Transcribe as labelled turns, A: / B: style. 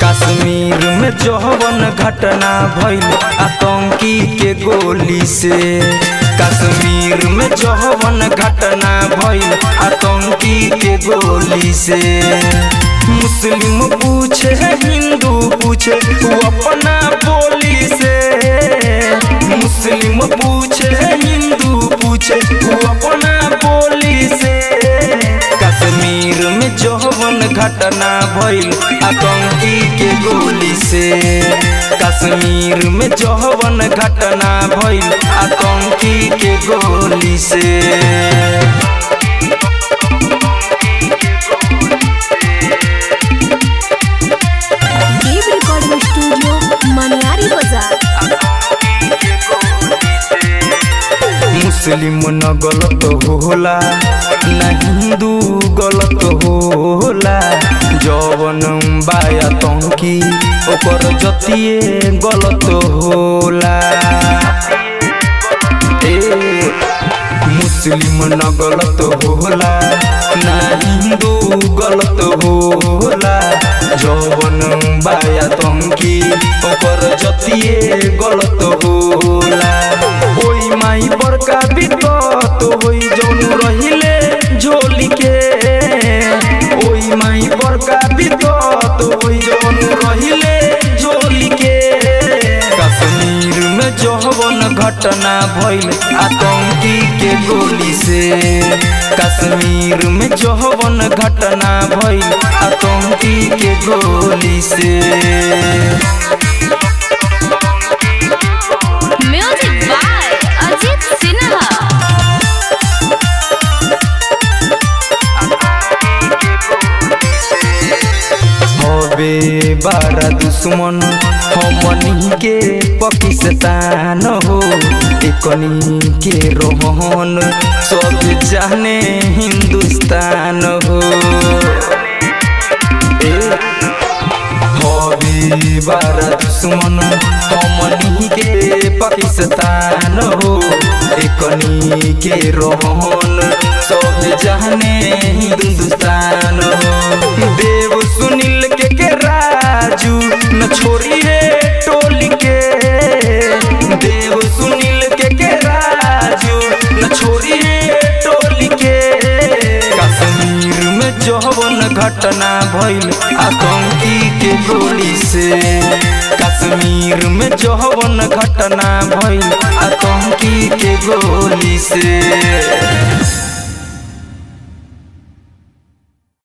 A: कश्मीर में जौवन घटना भइल आतंकी के गोली से। कश्मीर में जौवन घटना भइल आतंकी के गोली से। मुस्लिम पूछे हिंदू पूछे वो अपना बोली से। मुस्लिम पूछे हिंदू पूछे वो अपना बोली से। कश्मीर में जौवन घटना भइल आतंकी के गोली से। कश्मीर में जौवन घटना भइल आतंकी के गोली से। मुस्लिम न गलत होला न हिंदू गलत होला। जौवन बाया आतंकी ओकर जतिये गलत होला। मुस्लिम न गलत होला न हिंदू गलत होला। जौवन बाया आतंकी ओकर जतिये गलत होला। ओई माई बड़का बिपत होई जौन रहिले झोली के। ओई माई बड़का बिपत होई जौन रहिले झोली के। कश्मीर में जौवन घटना भइल आतंकी के गोली से। कश्मीर में जौवन घटना भइल आतंकी के गोली से। बारा दुश्मन हमनी के पाकिस्तान हो। एकनी के रोहन सब जाने हिंदुस्तान हो। बारा दुश्मन हमनी के पाकिस्तान हो। एकनी के रोहन सब जाने हिंदुस्तान हो। देव सुनील के राजू न छोड़ी है टोली के। देव सुनील के राजू न छोड़ी है टोली के। कश्मीर में जौवन घटना भइल आतंकी के गोली से। कश्मीर में जौवन घटना भइल आतंकी के गोली से।